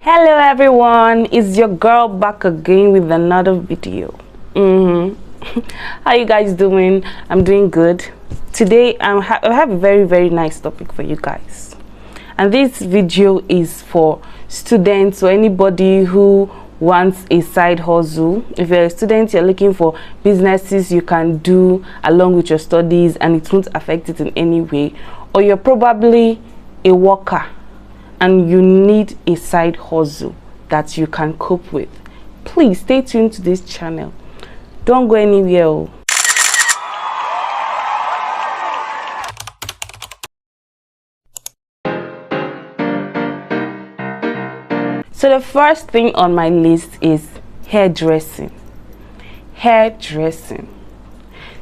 Hello everyone, it's your girl back again with another video. How you guys doing? I'm doing good. Today I have a very nice topic for you guys, and this video is for students or anybody who wants a side hustle. If you're a student, you're looking for businesses you can do along with your studies and it won't affect it in any way, or you're probably a worker and you need a side hustle that you can cope with, please stay tuned to this channel. Don't go anywhere. So the first thing on my list is hairdressing. Hairdressing.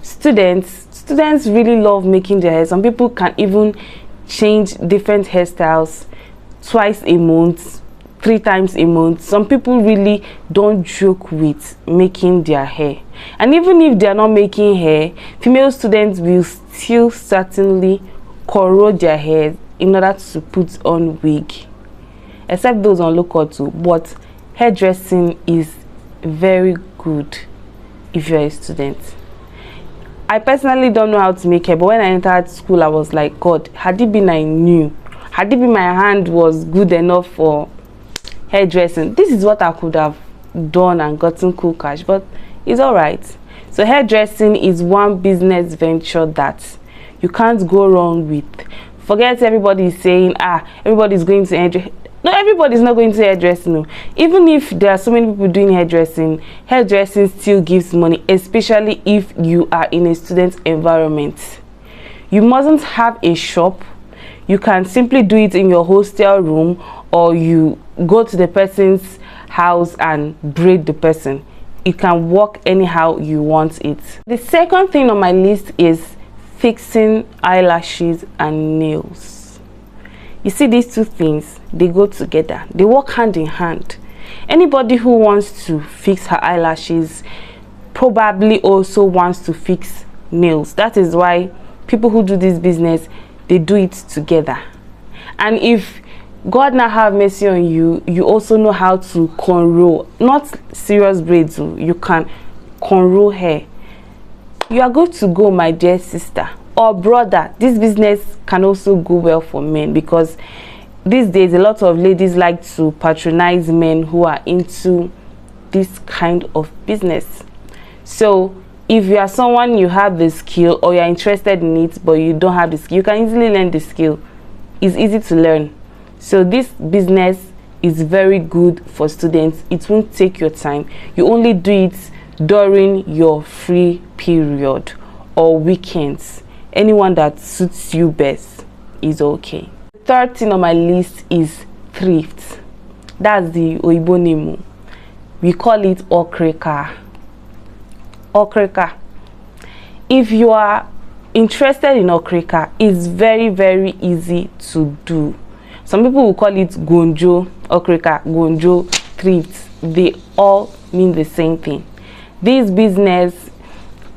Students really love making their hair. Some people can even change different hairstyles twice a month, 3 times a month. Some people really don't joke with making their hair, and even if they are not making hair, female students will still certainly corrode their hair in order to put on wig, except those on local too. But hairdressing is very good if you're a student. I personally don't know how to make hair, but when I entered school I was like, God, had it been I knew, had it been my hand was good enough for hairdressing, this is what I could have done and gotten cool cash. But it's all right. So hairdressing is one business venture that you can't go wrong with. Forget everybody is saying everybody's going to hairdressing. No, everybody's not going to hairdressing. No. Even if there are so many people doing hairdressing, hairdressing still gives money, especially if you are in a student environment. You mustn't have a shop. You can simply do it in your hostel room, or you go to the person's house and braid the person. It can work anyhow you want it. The second thing on my list is fixing eyelashes and nails. You see, these two things, they go together. They work hand in hand. Anybody who wants to fix her eyelashes probably also wants to fix nails. That is why people who do this business, they do it together. And if God now have mercy on you, you also know how to cornrow, not serious braids, you can cornrow hair. You are good to go, my dear sister or brother. This business can also go well for men, because these days a lot of ladies like to patronize men who are into this kind of business. So if you are someone, you have the skill, or you're interested in it but you don't have the skill, you can easily learn the skill. It's easy to learn. So this business is very good for students. It won't take your time. You only do it during your free period or weekends. Anyone that suits you best is okay. The third thing on my list is thrift. That's the Oyibo name. We call it okreka. Okreka. If you are interested in okreka, it's very easy to do. Some people will call it gonjo, okreka, gonjo, thrift. They all mean the same thing. This business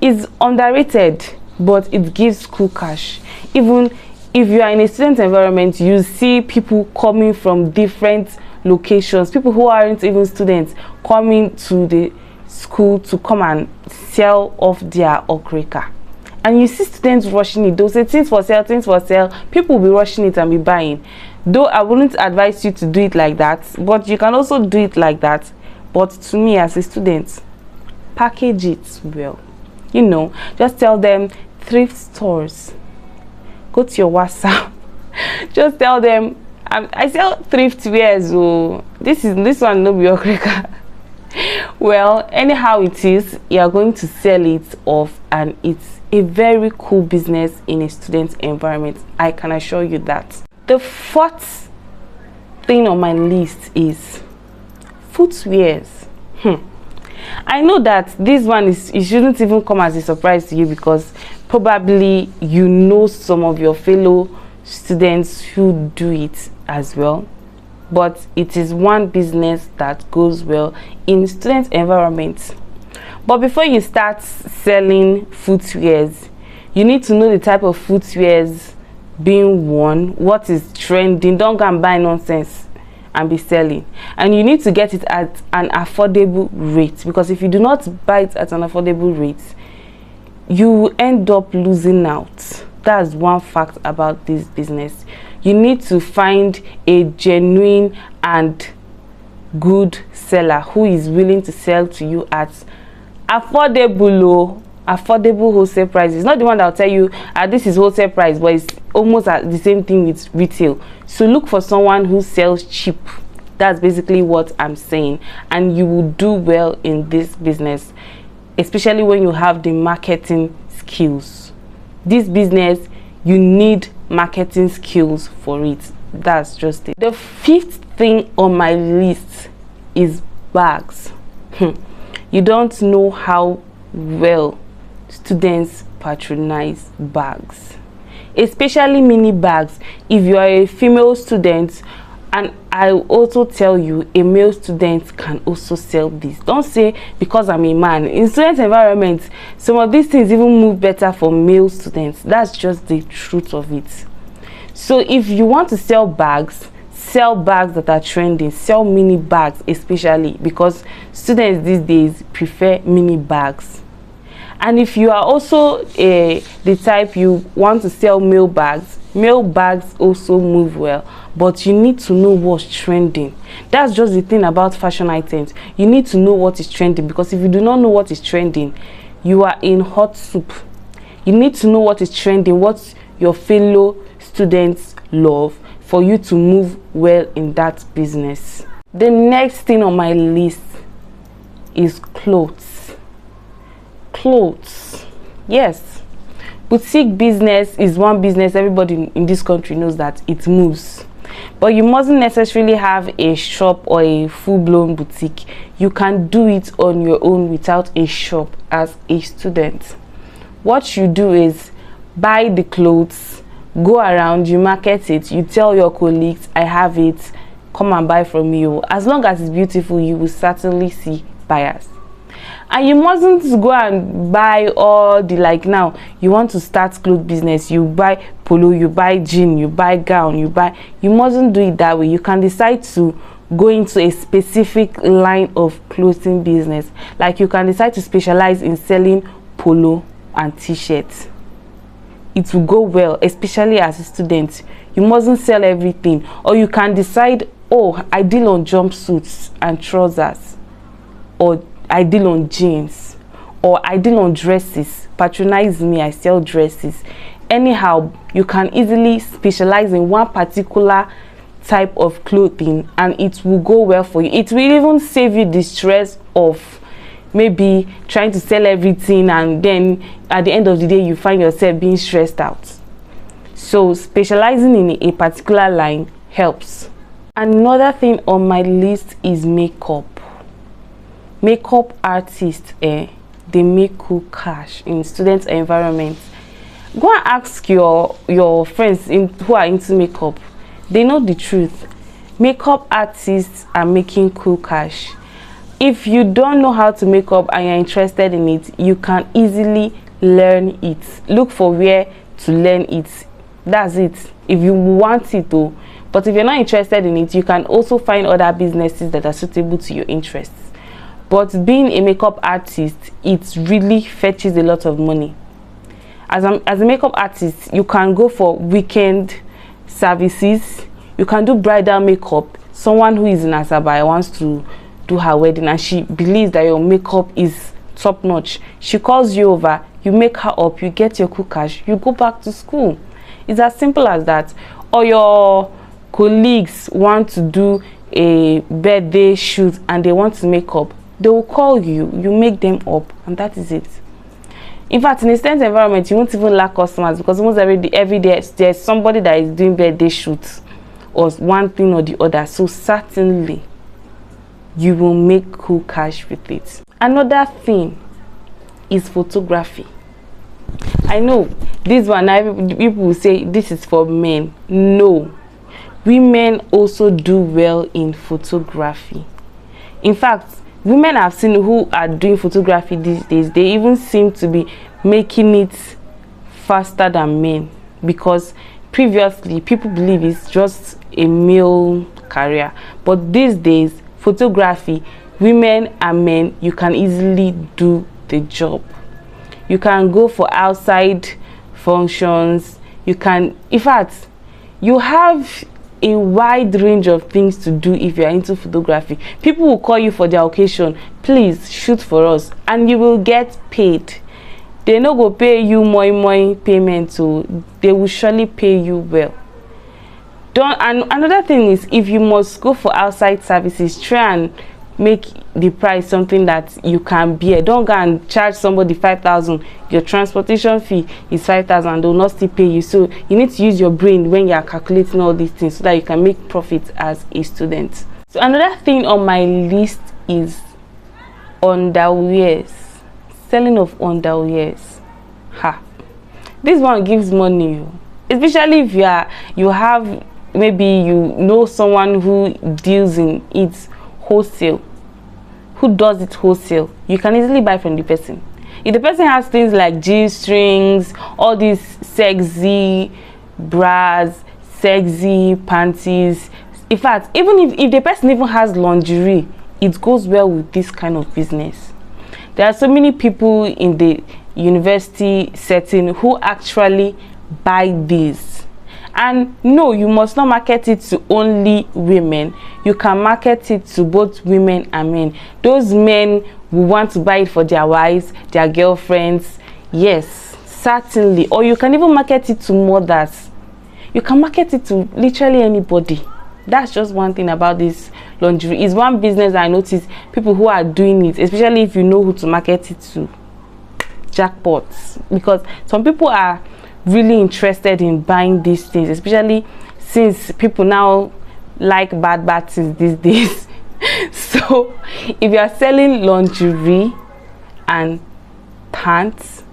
is underrated, but it gives cool cash. Even if you are in a student environment, you see people coming from different locations, people who aren't even students coming to the school to come and sell off their okreka. And you see students rushing it. They'll say things for sale, things for sale. People will be rushing it and be buying. Though I wouldn't advise you to do it like that, but you can also do it like that. But to me as a student, package it well. You know, just tell them thrift stores. Go to your WhatsApp. Just tell them I sell thrift wears. Oh, this one no be okreka. Well, anyhow it is, you are going to sell it off, and it's a very cool business in a student environment. I can assure you that. The fourth thing on my list is footwears. I know that this one it shouldn't even come as a surprise to you, because probably you know some of your fellow students who do it as well. But it is one business that goes well in student environments. But before you start selling footwears, you need to know the type of footwears being worn, what is trending. Don't go and buy nonsense and be selling, and you need to get it at an affordable rate, because if you do not buy it at an affordable rate, you will end up losing out. That's one fact about this business. You need to find a genuine and good seller who is willing to sell to you at affordable wholesale prices. Not the one that will tell you this is wholesale price, but it's almost at the same thing with retail. So look for someone who sells cheap. That's basically what I'm saying, and you will do well in this business, especially when you have the marketing skills. This business, you need marketing skills for it. That's just it. The fifth thing on my list is bags. You don't know how well students patronize bags, especially mini bags. If you are a female student, and I also tell you, a male student can also sell this. Don't say because I'm a man. In student environment, some of these things even move better for male students. That's just the truth of it. So if you want to sell bags that are trending. Sell mini bags, especially because students these days prefer mini bags. And if you are also the type you want to sell male bags also move well, but you need to know what's trending. That's just the thing about fashion items. You need to know what is trending, because if you do not know what is trending, you are in hot soup. You need to know what is trending, what your fellow students love, for you to move well in that business. The next thing on my list is clothes. Yes, boutique business is one business everybody in this country knows that it moves, but you mustn't necessarily have a shop or a full-blown boutique. You can do it on your own without a shop as a student. What you do is buy the clothes, go around, you market it, you tell your colleagues, I have it, come and buy from you. As long as it's beautiful, you will certainly see buyers. And you mustn't go and buy all the, like, now you want to start clothes business, you buy polo, you buy jean, you buy gown, you mustn't do it that way. You can decide to go into a specific line of clothing business. Like you can decide to specialize in selling polo and t-shirts. It will go well, especially as a student. You mustn't sell everything. Or you can decide, oh, I deal on jumpsuits and trousers, or I deal on jeans, or I deal on dresses. Patronize me, I sell dresses. Anyhow, you can easily specialize in one particular type of clothing, and it will go well for you. It will even save you the stress of maybe trying to sell everything, and then at the end of the day you find yourself being stressed out. So specializing in a particular line helps. Another thing on my list is makeup. Makeup artists, they make cool cash in student environments. Go and ask your friends who are into makeup. They know the truth. Makeup artists are making cool cash. If you don't know how to make up and you're interested in it, you can easily learn it. Look for where to learn it. That's it. If you want it though. But if you're not interested in it, you can also find other businesses that are suitable to your interests. But being a makeup artist, it really fetches a lot of money. As a makeup artist, you can go for weekend services. You can do bridal makeup. Someone who is in Asaba wants to do her wedding and she believes that your makeup is top notch. She calls you over, you make her up, you get your cool cash, you go back to school. It's as simple as that. Or your colleagues want to do a birthday shoot and they want to make up, they will call you, you make them up, and that is it. In fact, in a student environment, you won't even lack customers, because almost every day there's somebody that is doing birthday shoots or one thing or the other. So certainly you will make cool cash with it. Another thing is photography. I know this one, people will say this is for men. No, women also do well in photography. In fact, women I've seen who are doing photography these days, they even seem to be making it faster than men, because previously people believe it's just a male career. But these days, photography, women and men, you can easily do the job. You can go for outside functions. You can, in fact, you have a wide range of things to do if you are into photography. People will call you for their occasion, please shoot for us, and you will get paid. They no go pay you moi payment, so they will surely pay you well. And another thing is, if you must go for outside services, try and make the price something that you can bear. Don't go and charge somebody 5,000. Your transportation fee is 5,000 and they will not still pay you. So you need to use your brain when you are calculating all these things so that you can make profit as a student. So another thing on my list is underwears. Selling of underwears. This one gives money, especially if you have, maybe you know someone who deals in it wholesale, who does it wholesale. You can easily buy from the person. If the person has things like G-strings, all these sexy bras, sexy panties, in fact, even if the person even has lingerie, it goes well with this kind of business. There are so many people in the university setting who actually buy these. And no, you must not market it to only women. You can market it to both women and men. Those men who want to buy it for their wives, their girlfriends, yes, certainly. Or you can even market it to mothers. You can market it to literally anybody. That's just one thing about this lingerie. It's one business I notice people who are doing it, especially if you know who to market it to. Jackpots. Because some people are really interested in buying these things, especially since people now like bad things these days. So if you are selling lingerie and pants,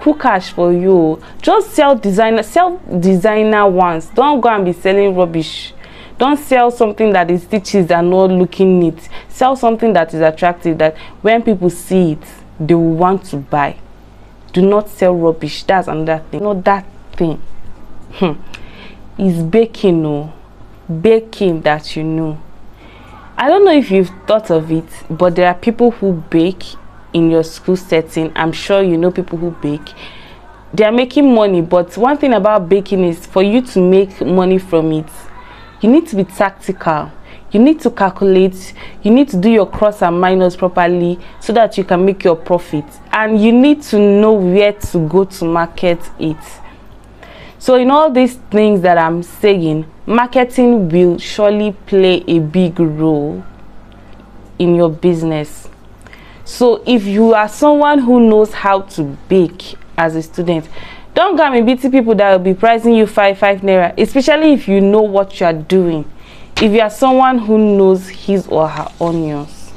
who cash for you? Just sell designer ones. Don't go and be selling rubbish. Don't sell something that is stitches and not looking neat. Sell something that is attractive, that when people see it they will want to buy. Do not sell rubbish. That's another thing. Not that thing. Is baking, no. Baking that you know. I don't know if you've thought of it, but there are people who bake in your school setting. I'm sure you know people who bake. They are making money, but one thing about baking is for you to make money from it, you need to be tactical. You need to calculate. You need to do your cross and minus properly so that you can make your profit. And you need to know where to go to market it. So in all these things that I'm saying, marketing will surely play a big role in your business. So if you are someone who knows how to bake as a student, don't go and be beating people that will be pricing you 5 naira, especially if you know what you are doing. If you are someone who knows his or her onions,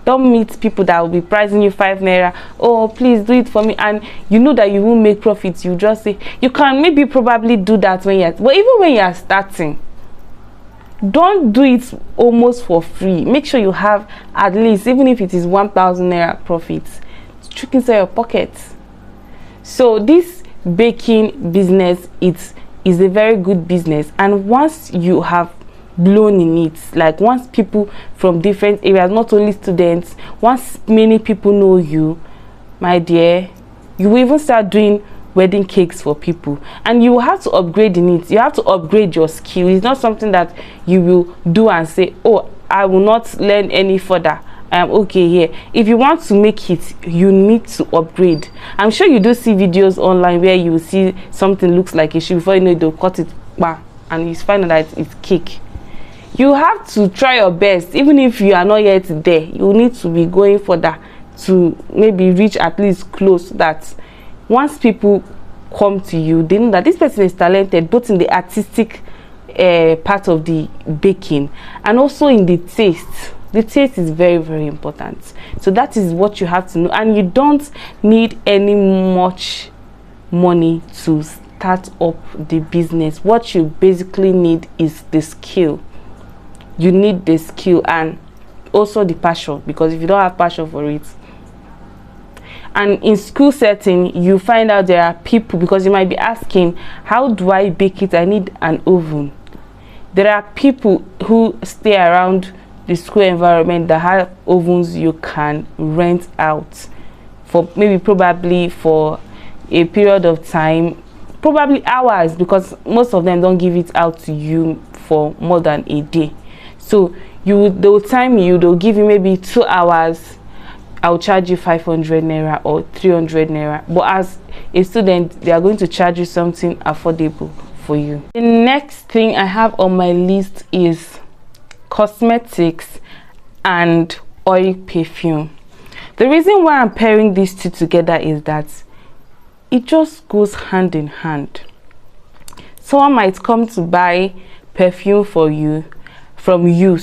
don't meet people that will be pricing you 5 naira. Oh, please do it for me, and you know that you won't make profits. You just say you can maybe probably do that when you're, but even when you are starting, don't do it almost for free. Make sure you have at least, even if it is 1,000 naira profits, trick inside your pockets. So this baking business, is a very good business, and once you have blown in it, like once people from different areas, not only students, once many people know you, my dear, you will even start doing wedding cakes for people, and you will have to upgrade in it. You have to upgrade your skill. It's not something that you will do and say, oh, I will not learn any further, I am okay here. If you want to make it, you need to upgrade. I'm sure you do see videos online where you see something looks like a shoe, before you know it, they'll cut it, bam, and you find out that it's cake. You have to try your best. Even if you are not yet there, you need to be going for that, to maybe reach at least close, that once people come to you, they know that this person is talented, both in the artistic part of the baking and also in the taste. The taste is very, very important. So that is what you have to know, and you don't need any much money to start up the business. What you basically need is the skill. You need the skill and also the passion, because if you don't have passion for it, And in school setting, you find out there are people, because you might be asking, how do I bake it? I need an oven. There are people who stay around the school environment that have ovens you can rent out for probably for a period of time, probably hours, because most of them don't give it out to you for more than a day. So they'll time you, they'll give you maybe 2 hours. I'll charge you 500 naira or 300 naira. But as a student, they are going to charge you something affordable for you. The next thing I have on my list is cosmetics and oil perfume. The reason why I'm pairing these two together is that it just goes hand in hand. Someone might come to buy perfume from you,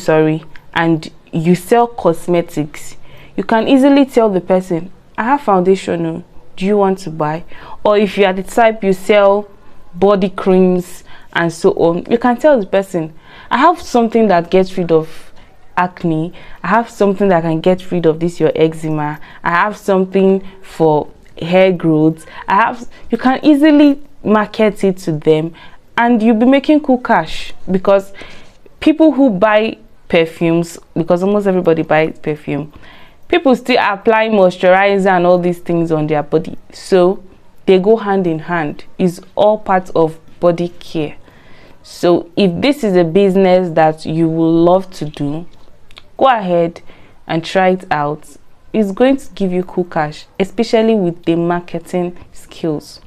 and you sell cosmetics. You can easily tell the person, I have foundation, do you want to buy? Or if you are the type you sell body creams and so on, you can tell the person, I have something that gets rid of acne, I have something that can get rid of your eczema, I have something for hair growth, you can easily market it to them, and you'll be making cool cash. Because people who buy perfumes, because almost everybody buys perfume, people still apply moisturizer and all these things on their body, so they go hand in hand. It's all part of body care. So if this is a business that you will love to do, go ahead and try it out. It's going to give you cool cash, especially with the marketing skills.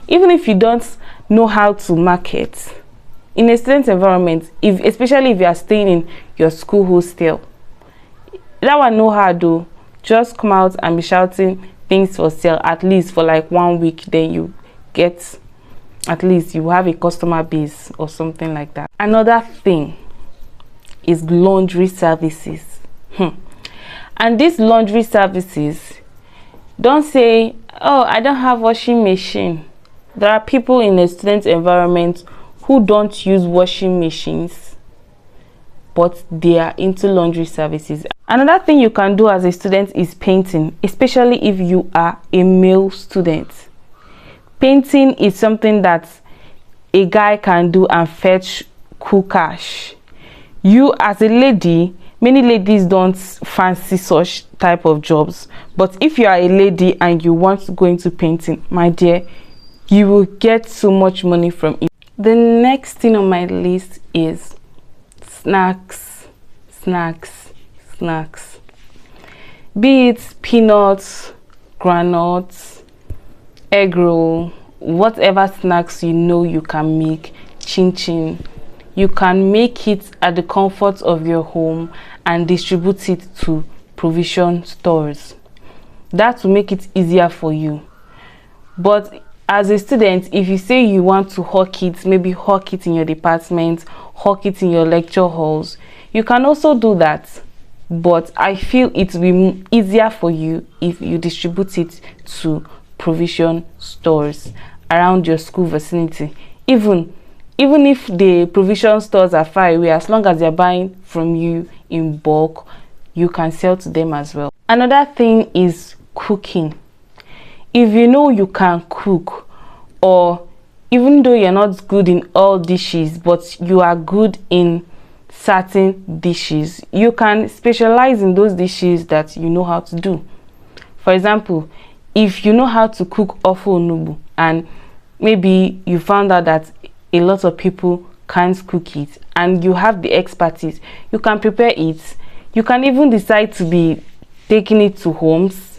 Even if you don't know how to market in a student environment, especially if you are staying in your school hostel, that one know how to just come out and be shouting things for sale, at least for like 1 week. Then you get, at least you have a customer base or something like that. Another thing is laundry services. And these laundry services, don't say, oh, I don't have washing machine. There are people in a student environment who don't use washing machines, but they are into laundry services. Another thing you can do as a student is painting, especially if you are a male student. Painting is something that a guy can do and fetch cool cash. You as a lady, many ladies don't fancy such type of jobs, but if you are a lady and you want to go into painting, my dear, you will get so much money from it. The next thing on my list is snacks. Be it peanuts, granules, egg roll, whatever snacks you can make, chin. You can make it at the comfort of your home and distribute it to provision stores. That will make it easier for you. But as a student, if you say you want to hawk it, maybe hawk it in your department, hawk it in your lecture halls, you can also do that. But I feel it will be easier for you if you distribute it to provision stores around your school vicinity. Even if the provision stores are far away, as long as they're buying from you in bulk, you can sell to them as well. Another thing is cooking. If you know you can cook, or even though you're not good in all dishes, but you are good in certain dishes, you can specialize in those dishes that you know how to do. For example, if you know how to cook ofu onubu and maybe you found out that a lot of people can't cook it and you have the expertise, you can prepare it. You can even decide to be taking it to homes,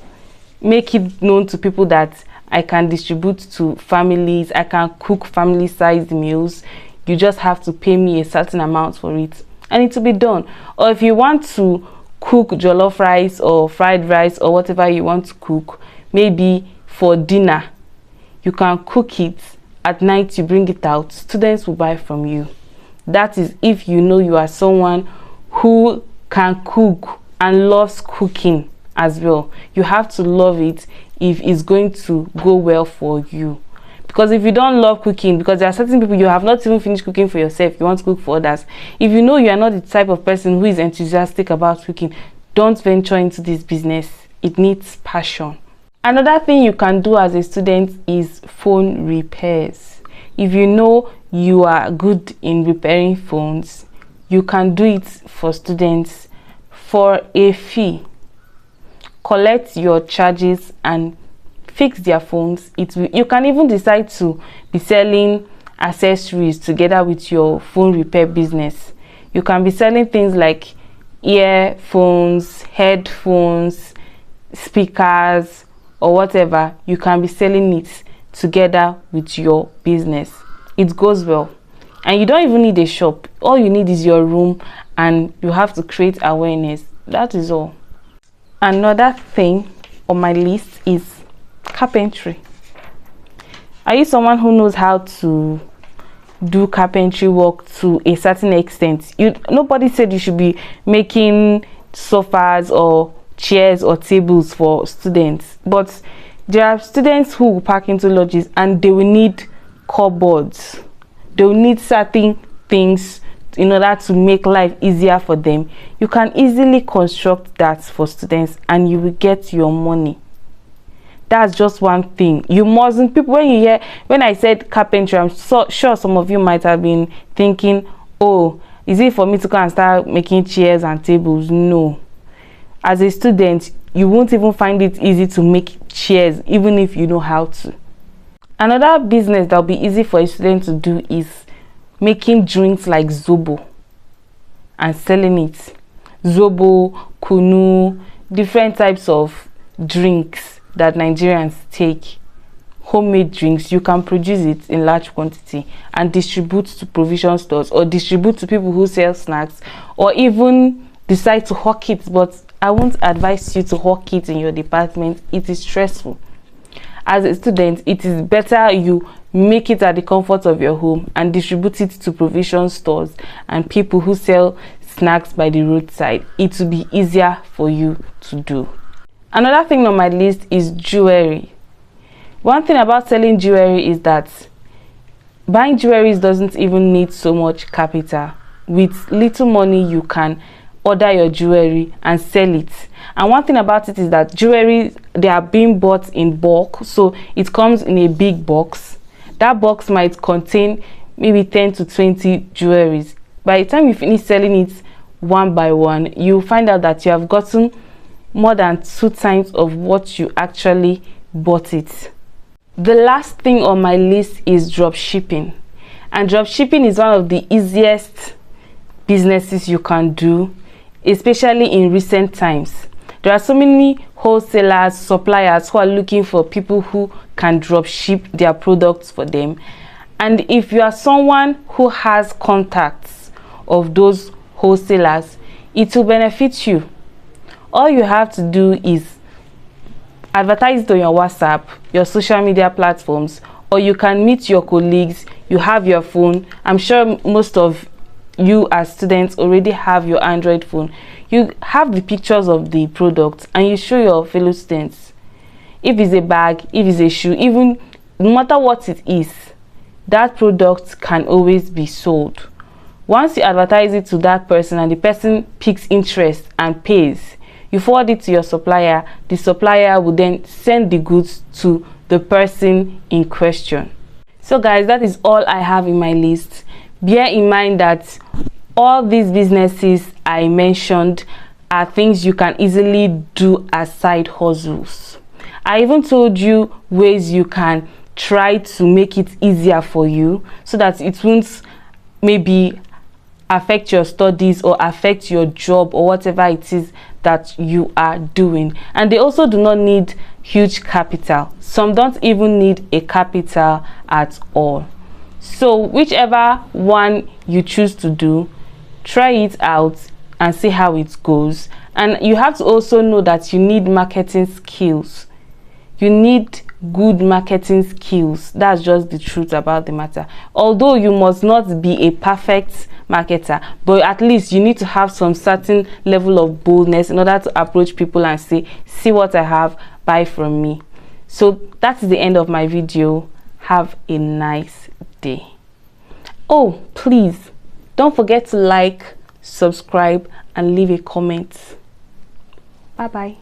make it known to people that I can distribute to families, I can cook family sized meals. You just have to pay me a certain amount for it and it will be done. Or if you want to cook jollof rice or fried rice or whatever you want to cook, maybe for dinner, you can cook it at night, you bring it out, students will buy from you. That is if you know you are someone who can cook and loves cooking as well. You have to love it if it's going to go well for you. Because if you don't love cooking, because there are certain people you have not even finished cooking for yourself, you want to cook for others. If you know you are not the type of person who is enthusiastic about cooking, don't venture into this business. It needs passion. Another thing you can do as a student is phone repairs. If you know you are good in repairing phones, you can do it for students for a fee. Collect your charges and fix their phones. You can even decide to be selling accessories together with your phone repair business. You can be selling things like earphones, headphones, speakers, or whatever. You can be selling it together with your business. It goes well, and you don't even need a shop. All you need is your room, and you have to create awareness. That is all. Another thing on my list is carpentry. Are you someone who knows how to do carpentry work to a certain extent? Nobody said you should be making sofas or chairs or tables for students, but there are students who will pack into lodges and they will need cupboards. They will need certain things in order to make life easier for them. You can easily construct that for students and you will get your money. That's just one thing. You mustn't, people, when I said carpentry, I'm sure some of you might have been thinking, oh, is it for me to go and start making chairs and tables? No. As a student, you won't even find it easy to make chairs, even if you know how to. Another business that will be easy for a student to do is making drinks like zobo and selling it. Zobo, kunu, different types of drinks that Nigerians take. Homemade drinks, you can produce it in large quantity and distribute to provision stores, or distribute to people who sell snacks, or even decide to hawk it. But I won't advise you to hawk it in your department. It is stressful. As a student, it is better you make it at the comfort of your home and distribute it to provision stores and people who sell snacks by the roadside. It will be easier for you to do. Another thing on my list is jewelry. One thing about selling jewelry is that buying jewelry doesn't even need so much capital. With little money, you can order your jewelry and sell it. And one thing about it is that jewelry, they are being bought in bulk, so it comes in a big box. That box might contain maybe 10 to 20 jewelries. By the time you finish selling it one by one, you'll find out that you have gotten more than 2 times of what you actually bought it. The last thing on my list is drop shipping. And drop shipping is one of the easiest businesses you can do, especially in recent times. There are so many wholesalers, suppliers who are looking for people who can drop ship their products for them. And if you are someone who has contacts of those wholesalers, it will benefit you. All you have to do is advertise it on your WhatsApp, your social media platforms, or you can meet your colleagues. You have your phone. I'm sure most of you as students already have your Android phone. You have the pictures of the product and you show your fellow students. If it's a bag, if it's a shoe, even no matter what it is, that product can always be sold. Once you advertise it to that person and the person picks interest and pays, you forward it to your supplier. The supplier will then send the goods to the person in question. So guys, that is all I have in my list. Bear in mind that all these businesses I mentioned are things you can easily do as side hustles. I even told you ways you can try to make it easier for you so that it won't maybe affect your studies or affect your job or whatever it is that you are doing. And they also do not need huge capital. Some don't even need a capital at all. So whichever one you choose to do, try it out and see how it goes. And you have to also know that you need marketing skills. You need good marketing skills. That's just the truth about the matter. Although you must not be a perfect marketer, but at least you need to have some certain level of boldness in order to approach people and say, see what I have, buy from me. So that is the end of my video. Have a nice day. Oh, please don't forget to like, subscribe, and leave a comment. Bye bye.